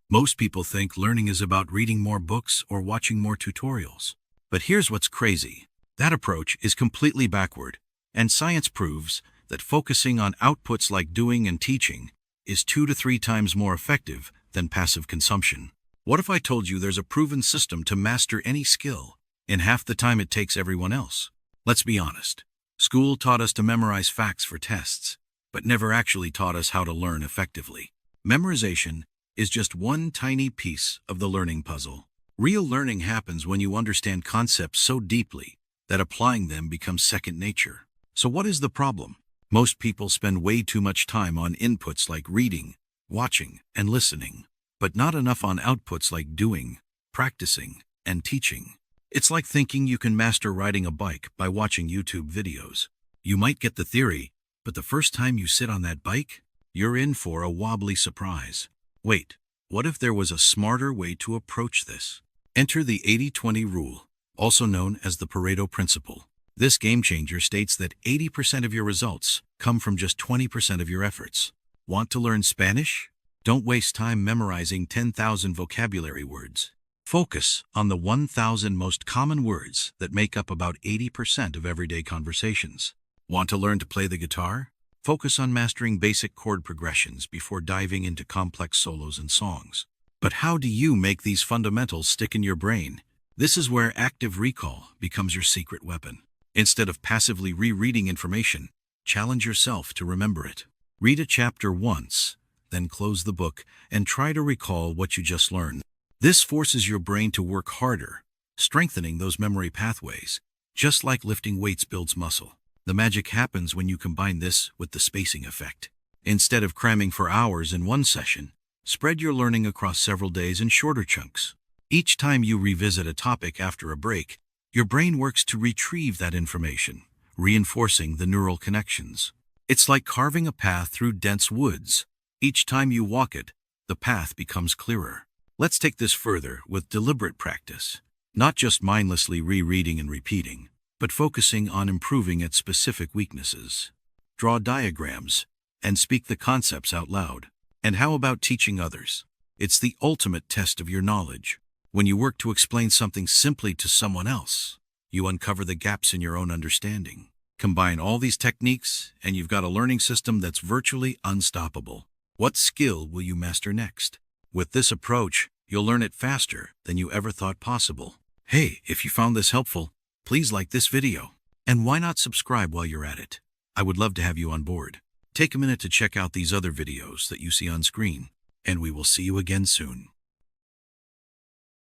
Most people think learning is about reading more books or watching more tutorials. But here's what's crazy. That approach is completely backward, and science proves that focusing on outputs like doing and teaching is 2 to 3 times more effective than passive consumption. What if I told you there's a proven system to master any skill in half the time it takes everyone else? Let's be honest. School taught us to memorize facts for tests, but never actually taught us how to learn effectively. Memorization is just one tiny piece of the learning puzzle. Real learning happens when you understand concepts so deeply that applying them becomes second nature. So what is the problem? Most people spend way too much time on inputs like reading, watching, and listening, but not enough on outputs like doing, practicing, and teaching. It's like thinking you can master riding a bike by watching YouTube videos. You might get the theory, but the first time you sit on that bike, you're in for a wobbly surprise. Wait, what if there was a smarter way to approach this? Enter the 80-20 rule, also known as the Pareto Principle. This game changer states that 80% of your results come from just 20% of your efforts. Want to learn Spanish? Don't waste time memorizing 10,000 vocabulary words. Focus on the 1,000 most common words that make up about 80% of everyday conversations. Want to learn to play the guitar? Focus on mastering basic chord progressions before diving into complex solos and songs. But how do you make these fundamentals stick in your brain? This is where active recall becomes your secret weapon. Instead of passively rereading information, challenge yourself to remember it. Read a chapter once, then close the book and try to recall what you just learned. This forces your brain to work harder, strengthening those memory pathways, just like lifting weights builds muscle. The magic happens when you combine this with the spacing effect. Instead of cramming for hours in one session, spread your learning across several days in shorter chunks. Each time you revisit a topic after a break, your brain works to retrieve that information, reinforcing the neural connections. It's like carving a path through dense woods. Each time you walk it, the path becomes clearer. Let's take this further with deliberate practice, not just mindlessly rereading and repeating, but focusing on improving at specific weaknesses. Draw diagrams and speak the concepts out loud. And how about teaching others? It's the ultimate test of your knowledge. When you work to explain something simply to someone else, you uncover the gaps in your own understanding. Combine all these techniques, and you've got a learning system that's virtually unstoppable. What skill will you master next? With this approach, you'll learn it faster than you ever thought possible. Hey, if you found this helpful, please like this video. And why not subscribe while you're at it? I would love to have you on board. Take a minute to check out these other videos that you see on screen, and we will see you again soon.